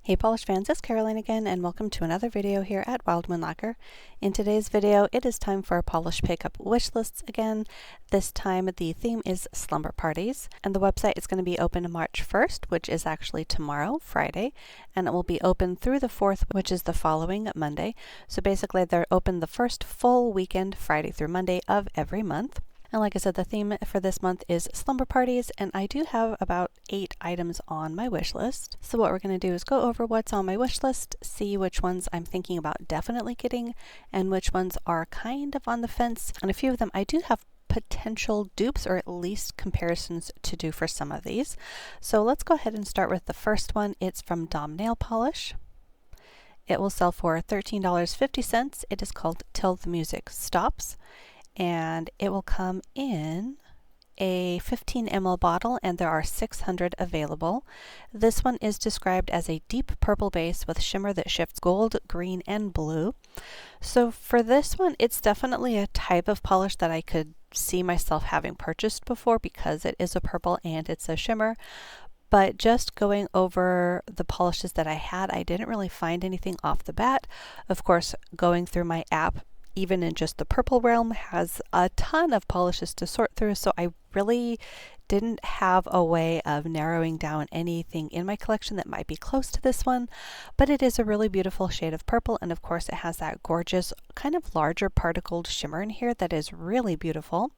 Hey polish fans, it's Caroline again and welcome to another video here at Wild Lacquer. In today's video, it is time for polish pickup wish lists again. This time the theme is Slumber Parties, and the website is going to be open March 1st, which is actually tomorrow, Friday, and it will be open through the 4th, which is the following Monday. So basically they're open the first full weekend, Friday through Monday of every month. And like I said, the theme for this month is Slumber Parties, and I do have about 8 items on my wish list. So what we're going to do is go over what's on my wish list, see which ones I'm thinking about definitely getting, and which ones are kind of on the fence. And a few of them I do have potential dupes, or at least comparisons to do for some of these. So let's go ahead and start with the first one. It's from Dom Nail Polish. It will sell for $13.50. It is called Till the Music Stops. And it will come in a 15 ml bottle, and there are 600 available. This one is described as a deep purple base with shimmer that shifts gold, green, and blue. So for this one, it's definitely a type of polish that I could see myself having purchased before because it is a purple and it's a shimmer. But just going over the polishes that I had, I didn't really find anything off the bat. Of course, going through my app, even in just the purple realm, has a ton of polishes to sort through, so I really didn't have a way of narrowing down anything in my collection that might be close to this one. But it is a really beautiful shade of purple, and of course it has that gorgeous kind of larger particled shimmer in here that is really beautiful.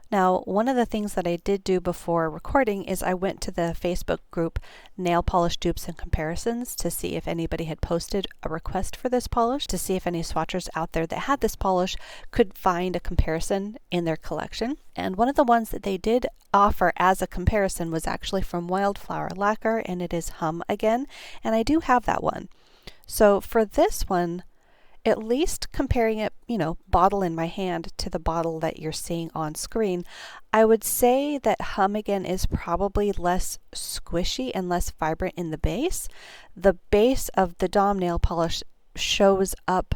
Now, one of the things that I did do before recording is I went to the Facebook group Nail Polish Dupes and Comparisons to see if anybody had posted a request for this polish, to see if any swatchers out there that had this polish could find a comparison in their collection. And one of the ones that they did offer as a comparison was actually from Wildflower Lacquer, and it is Hum Again, and I do have that one. So for this one, at least comparing it, bottle in my hand to the bottle that you're seeing on screen, I would say that Hum Again is probably less squishy and less vibrant in the base. The base of the Dom nail polish shows up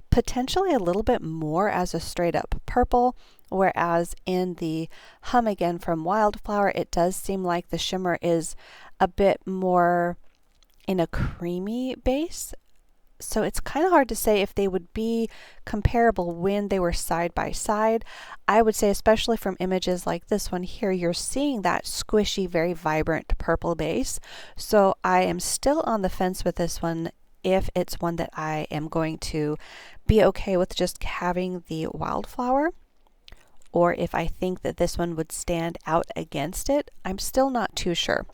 potentially a little bit more as a straight up purple, whereas in the Hum Again from Wildflower, it does seem like the shimmer is a bit more in a creamy base. So it's kind of hard to say if they would be comparable when they were side by side. I would say, especially from images like this one here, you're seeing that squishy, very vibrant purple base. So I am still on the fence with this one if it's one that I am going to be okay with just having the Wildflower, or if I think that this one would stand out against it. I'm still not too sure.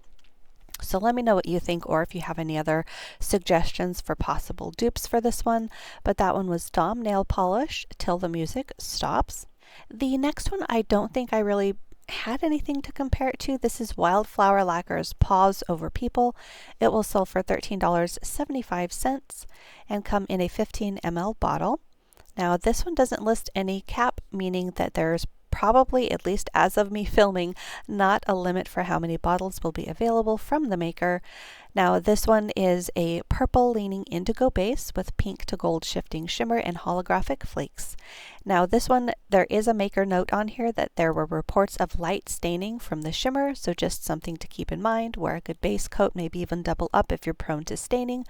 So let me know what you think, or if you have any other suggestions for possible dupes for this one. But that one was Dom Nail Polish, Till the Music Stops. The next one, I don't think I really had anything to compare it to. This is Wildflower Lacquer's Paws Over People. It will sell for $13.75 and come in a 15 ml bottle. Now this one doesn't list any cap, meaning that there's probably, at least as of me filming, not a limit for how many bottles will be available from the maker. Now this one is a purple leaning indigo base with pink to gold shifting shimmer and holographic flakes. Now this one, there is a maker note on here that there were reports of light staining from the shimmer, so just something to keep in mind. Wear a good base coat, maybe even double up if you're prone to staining.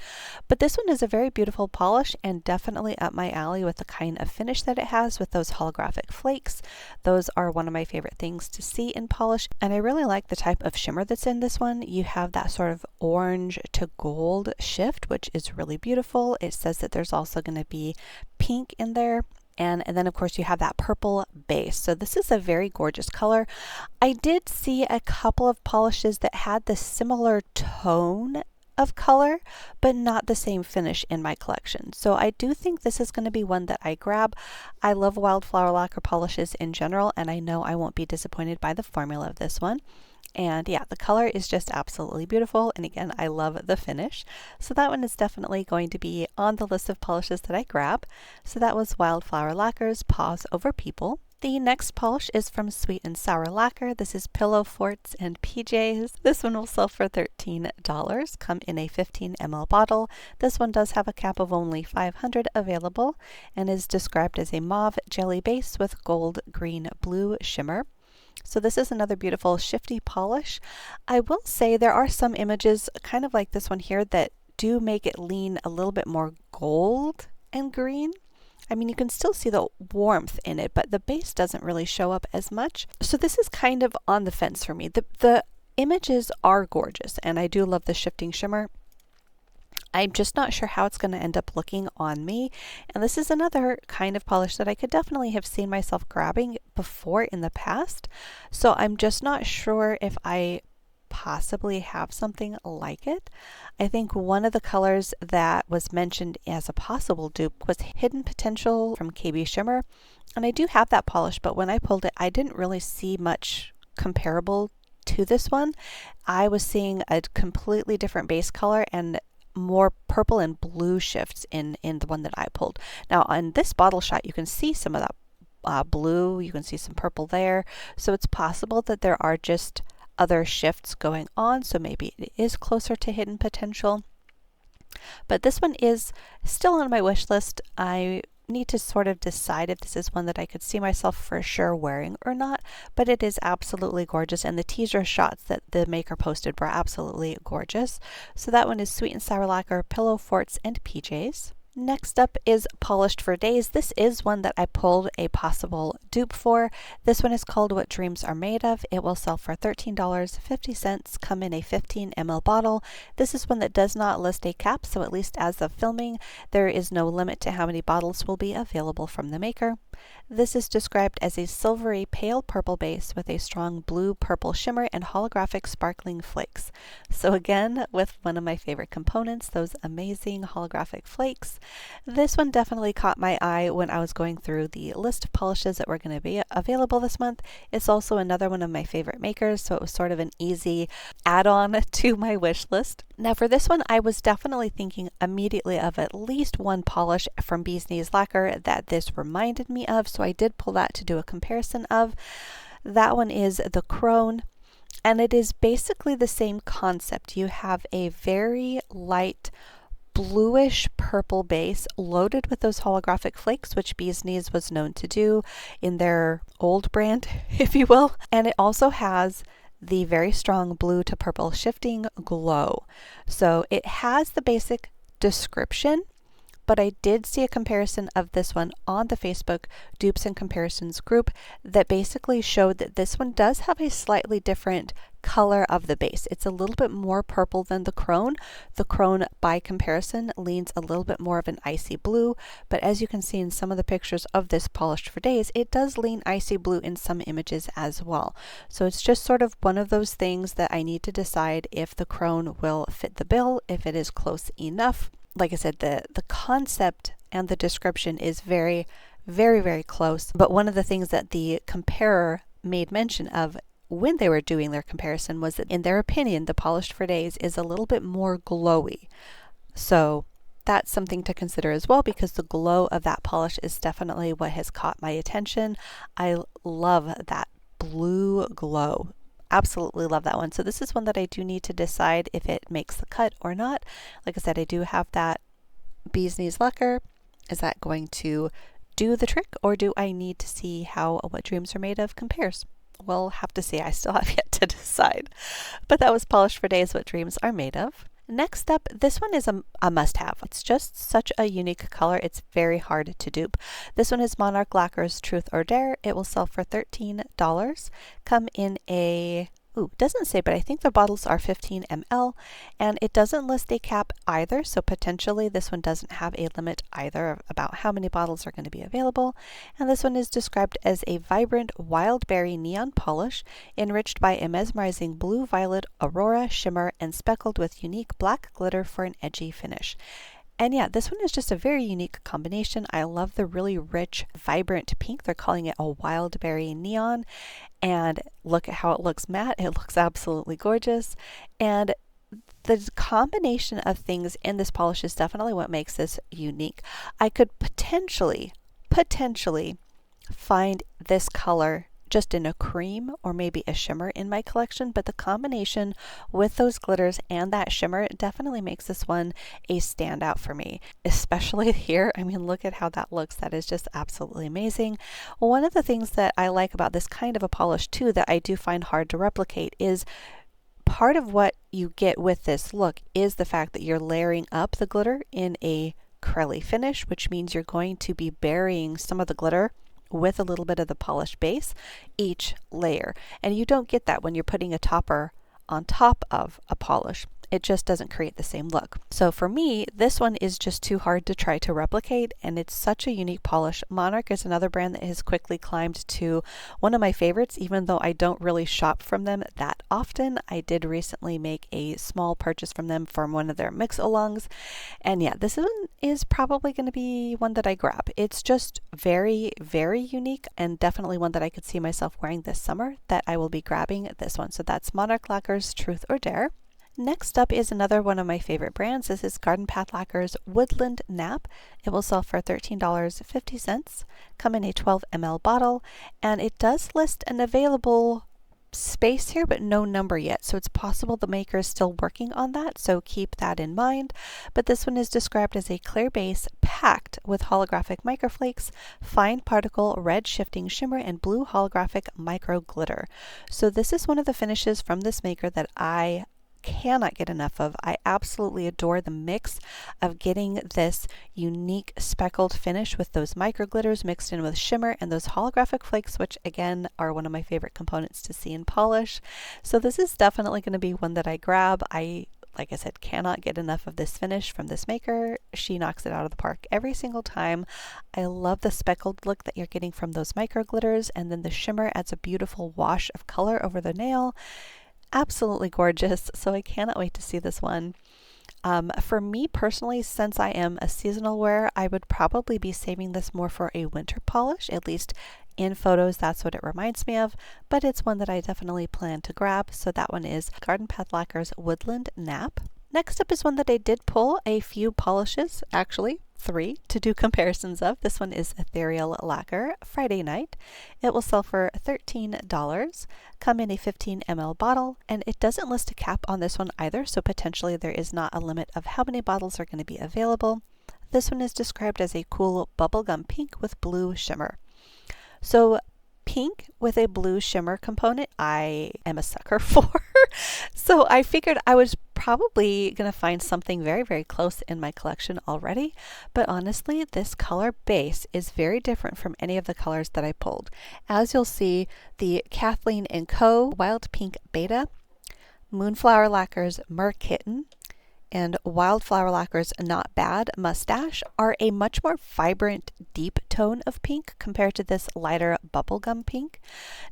But this one is a very beautiful polish and definitely up my alley with the kind of finish that it has with those holographic flakes. Those are one of my favorite things to see in polish, and I really like the type of shimmer that's in this one. You have that sort of orange to gold shift, which is really beautiful. It says that there's also going to be pink in there. And then of course you have that purple base. So this is a very gorgeous color. I did see a couple of polishes that had the similar tone of color, but not the same finish in my collection. So I do think this is going to be one that I grab. I love Wildflower Lacquer polishes in general, and I know I won't be disappointed by the formula of this one. And yeah, the color is just absolutely beautiful, and again, I love the finish. So that one is definitely going to be on the list of polishes that I grab. So that was Wildflower Lacquer's Paws Over People. The next polish is from Sweet and Sour Lacquer. This is Pillow Forts and PJs. This one will sell for $13, come in a 15 ml bottle. This one does have a cap of only 500 available and is described as a mauve jelly base with gold, green, blue shimmer. So this is another beautiful shifty polish. I will say there are some images kind of like this one here that do make it lean a little bit more gold and green. I mean, you can still see the warmth in it, but the base doesn't really show up as much. So this is kind of on the fence for me. The images are gorgeous, and I do love the shifting shimmer. I'm just not sure how it's going to end up looking on me. And this is another kind of polish that I could definitely have seen myself grabbing before in the past. So I'm just not sure if I possibly have something like it. I think one of the colors that was mentioned as a possible dupe was Hidden Potential from KB Shimmer. And I do have that polish, but when I pulled it, I didn't really see much comparable to this one. I was seeing a completely different base color and more purple and blue shifts in the one that I pulled. Now on this bottle shot, you can see some of that blue, you can see some purple there. So it's possible that there are just other shifts going on. So maybe it is closer to Hidden Potential. But this one is still on my wish list. I need to sort of decide if this is one that I could see myself for sure wearing or not, but it is absolutely gorgeous, and the teaser shots that the maker posted were absolutely gorgeous. So that one is Sweet and Sour Lacquer, Pillow Forts, and PJs. Next up is Polished for Days. This is one that I pulled a possible dupe for. This one is called What Dreams Are Made Of. It will sell for $13.50, come in a 15 ml bottle. This is one that does not list a cap, so at least as of filming, there is no limit to how many bottles will be available from the maker. This is described as a silvery pale purple base with a strong blue purple shimmer and holographic sparkling flakes. So again, with one of my favorite components, those amazing holographic flakes. This one definitely caught my eye when I was going through the list of polishes that were going to be available this month. It's also another one of my favorite makers, so it was sort of an easy add-on to my wish list. Now for this one, I was definitely thinking immediately of at least one polish from Bee's Knees Lacquer that this reminded me of, so I did pull that to do a comparison of. That one is the Crone, and it is basically the same concept. You have a very light bluish purple base loaded with those holographic flakes, which Bee's Knees was known to do in their old brand, if you will. And it also has the very strong blue to purple shifting glow. So it has the basic description, but I did see a comparison of this one on the Facebook Dupes and Comparisons group that basically showed that this one does have a slightly different color of the base. It's a little bit more purple than the Crone. The Crone, by comparison, leans a little bit more of an icy blue, but as you can see in some of the pictures of this Polished for Days, it does lean icy blue in some images as well. So it's just sort of one of those things that I need to decide if the Crone will fit the bill, if it is close enough. Like I said, the concept and the description is very, very, very close. But one of the things that the comparer made mention of when they were doing their comparison was that in their opinion, the Polished for Days is a little bit more glowy. So that's something to consider as well, because the glow of that polish is definitely what has caught my attention. I love that blue glow. Absolutely love that one. So this is one that I do need to decide if it makes the cut or not. Like I said, I do have that Bee's Knees Lacquer. Is that going to do the trick, or do I need to see how What Dreams Are Made Of compares? We'll have to see. I still have yet to decide. But that was Polished for Days, What Dreams Are Made Of. Next up, this one is a must-have. It's just such a unique color. It's very hard to dupe. This one is Monarch Lacquer's Truth or Dare. It will sell for $13. Come in a doesn't say, but I think the bottles are 15 ml, and it doesn't list a cap either, so potentially this one doesn't have a limit either about how many bottles are going to be available. And this one is described as a vibrant wild berry neon polish enriched by a mesmerizing blue-violet aurora shimmer and speckled with unique black glitter for an edgy finish. And yeah, this one is just a very unique combination. I love the really rich, vibrant pink. They're calling it a wild berry neon. And look at how it looks matte. It looks absolutely gorgeous. And the combination of things in this polish is definitely what makes this unique. I could potentially find this color just in a cream or maybe a shimmer in my collection, but the combination with those glitters and that shimmer definitely makes this one a standout for me, especially here. I mean, look at how that looks. That is just absolutely amazing. One of the things that I like about this kind of a polish too that I do find hard to replicate is part of what you get with this look is the fact that you're layering up the glitter in a crelly finish, which means you're going to be burying some of the glitter with a little bit of the polished base each layer. And you don't get that when you're putting a topper on top of a polish. It just doesn't create the same look. So for me, this one is just too hard to try to replicate, and it's such a unique polish. Monarch is another brand that has quickly climbed to one of my favorites, even though I don't really shop from them that often. I did recently make a small purchase from them from one of their mix-alongs, and yeah, this one is probably going to be one that I grab. It's just very, very unique, and definitely one that I could see myself wearing this summer, that I will be grabbing this one. So that's Monarch Lacquers Truth or Dare. Next up is another one of my favorite brands. This is Garden Path Lacquer's Woodland Nap. It will sell for $13.50, come in a 12 ml bottle, and it does list an available space here, but no number yet. So it's possible the maker is still working on that, so keep that in mind. But this one is described as a clear base packed with holographic microflakes, fine particle, red shifting shimmer, and blue holographic micro glitter. So this is one of the finishes from this maker that I cannot get enough of. I absolutely adore the mix of getting this unique speckled finish with those micro glitters mixed in with shimmer and those holographic flakes, which again are one of my favorite components to see in polish. So this is definitely going to be one that I grab. Like I said, cannot get enough of this finish from this maker. She knocks it out of the park every single time. I love the speckled look that you're getting from those micro glitters, and then the shimmer adds a beautiful wash of color over the nail. Absolutely gorgeous, so I cannot wait to see this one. For me personally, since I am a seasonal wearer, I would probably be saving this more for a winter polish. At least in photos, that's what it reminds me of, but it's one that I definitely plan to grab. So that one is Garden Path Lacquer's Woodland Nap. Next up is one that I did pull a few polishes, actually 3, to do comparisons of. This one is Ethereal Lacquer Friday Night. It will sell for $13, come in a 15 ml bottle, and it doesn't list a cap on this one either, so potentially there is not a limit of how many bottles are going to be available. This one is described as a cool bubblegum pink with blue shimmer. So pink with a blue shimmer component, I am a sucker for. So I figured I was probably going to find something very, very close in my collection already. But honestly, this color base is very different from any of the colors that I pulled. As you'll see, the Kathleen & Co. Wild Pink Beta, Moonflower Lacquer's Merkitten, and Wildflower Lacquer's Not Bad Mustache are a much more vibrant, deep tone of pink compared to this lighter bubblegum pink.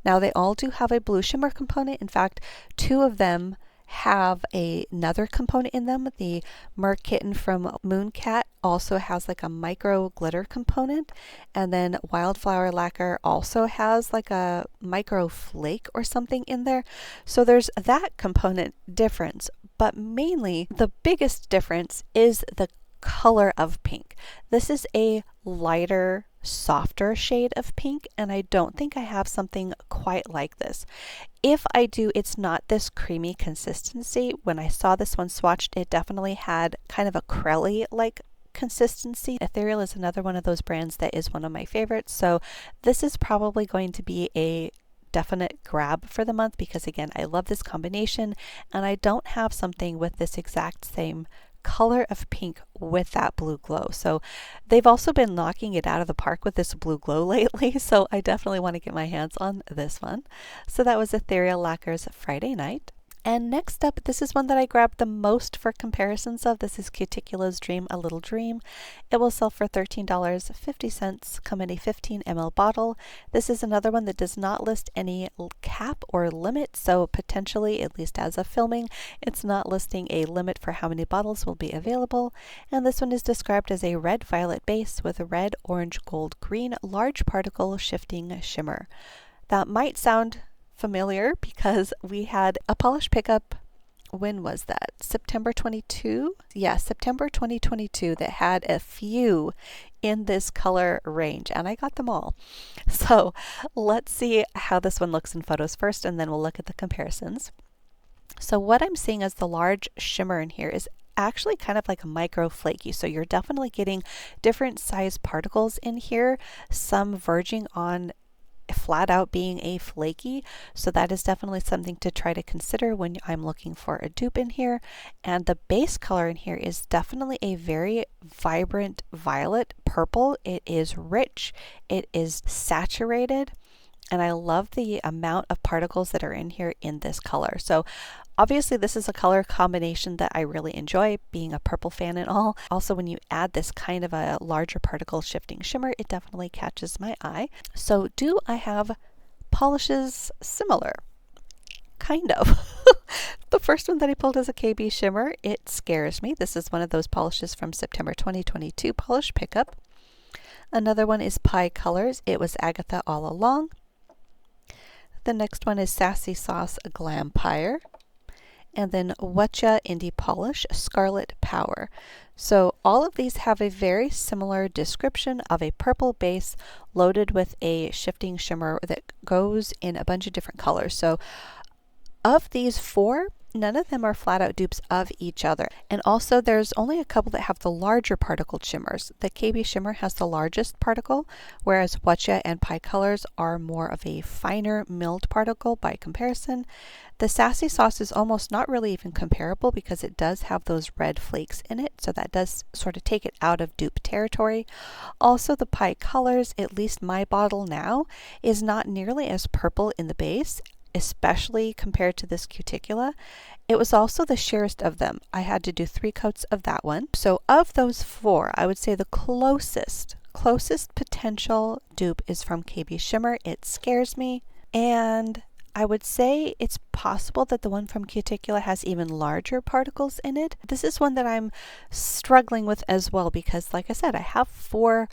Now, they all do have a blue shimmer component. In fact, 2 of them have another component in them. The Merkitten from Mooncat also has like a micro glitter component, and then Wildflower Lacquer also has like a micro flake or something in there. So there's that component difference, but mainly the biggest difference is the color of pink. This is a lighter, softer shade of pink, and I don't think I have something quite like this. If I do, it's not this creamy consistency. When I saw this one swatched, it definitely had kind of a crelly-like consistency. Ethereal is another one of those brands that is one of my favorites, so this is probably going to be a definite grab for the month because again, I love this combination, and I don't have something with this exact same color of pink with that blue glow. So they've also been knocking it out of the park with this blue glow lately, so I definitely want to get my hands on this one. So that was Ethereal Lacquer's Friday Night. And next up, this is one that I grabbed the most for comparisons of. This is Cuticula's Dream a Little Dream. It will sell for $13.50, come in a 15 ml bottle. This is another one that does not list any cap or limit, so potentially, at least as of filming, it's not listing a limit for how many bottles will be available. And this one is described as a red-violet base with a red, orange, gold, green, large particle shifting shimmer. That might sound familiar because we had a polish pickup, when was that? September 22? Yeah, September 2022, that had a few in this color range, and I got them all. So let's see how this one looks in photos first, and then we'll look at the comparisons. So what I'm seeing as the large shimmer in here is actually kind of like a micro flaky, so you're definitely getting different size particles in here, some verging on flat out being a flaky, so that is definitely something to try to consider when I'm looking for a dupe in here. And the base color in here is definitely a very vibrant violet purple. It is rich, it is saturated, and I love the amount of particles that are in here in this color. So obviously this is a color combination that I really enjoy, being a purple fan and all. Also, when you add this kind of a larger particle shifting shimmer, it definitely catches my eye. So do I have polishes similar? Kind of. The first one that I pulled is a KB shimmer. It scares me. This is one of those polishes from September 2022 polish pickup. Another one is Pie Colors. It was Agatha all along. The next one is Sassy Sauce Glampire. And then Wetcha Indie Polish Scarlet Power. So all of these have a very similar description of a purple base loaded with a shifting shimmer that goes in a bunch of different colors. So of these four, none of them are flat out dupes of each other. And also there's only a couple that have the larger particled shimmers. The KB shimmer has the largest particle, whereas Wetcha and Pie Colors are more of a finer milled particle by comparison. The Sassy Sauce is almost not really even comparable because it does have those red flakes in it, so that does sort of take it out of dupe territory. Also, the Pie Colors, at least my bottle now, is not nearly as purple in the base, especially compared to this cuticula. It was also the sheerest of them. I had to do 3 coats of that one. So of those 4, I would say the closest potential dupe is from KB Shimmer. It scares me. And I would say it's possible that the one from cuticula has even larger particles in it. This is one that I'm struggling with as well because, like I said, I have 4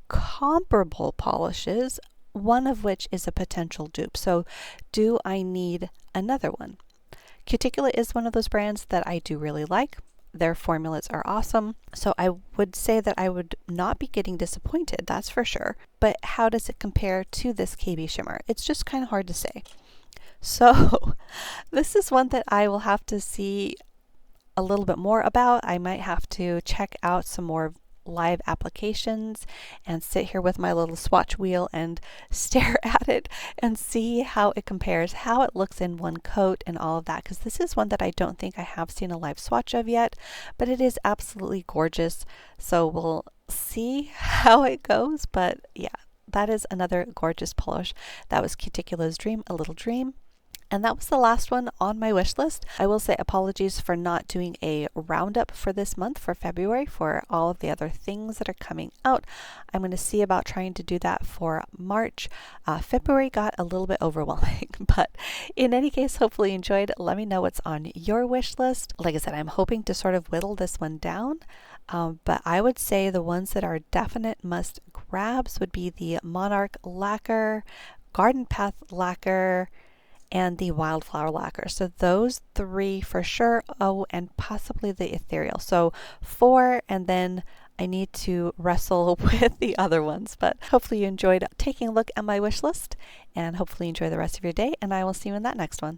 comparable polishes, one of which is a potential dupe. So do I need another one? Cuticula is one of those brands that I do really like. Their formulas are awesome. So I would say that I would not be getting disappointed, that's for sure. But how does it compare to this KB shimmer? It's just kind of hard to say. So this is one that I will have to see a little bit more about. I might have to check out some more live applications and sit here with my little swatch wheel and stare at it and see how it compares, how it looks in one coat and all of that, because this is one that I don't think I have seen a live swatch of yet, but it is absolutely gorgeous. So we'll see how it goes. But yeah, that is another gorgeous polish. That was Cuticula's Dream, A Little Dream. And that was the last one on my wish list. I will say apologies for not doing a roundup for this month, for February, for all of the other things that are coming out. I'm going to see about trying to do that for March. February got a little bit overwhelming, but in any case, hopefully you enjoyed. Let me know what's on your wish list. Like I said, I'm hoping to sort of whittle this one down. But I would say the ones that are definite must grabs would be the Monarch Lacquer, Garden Path Lacquer, and the Wildflower Lacquer. So those 3 for sure. Oh, and possibly the Ethereal. So 4, and then I need to wrestle with the other ones. But hopefully you enjoyed taking a look at my wish list, and hopefully enjoy the rest of your day, and I will see you in that next one.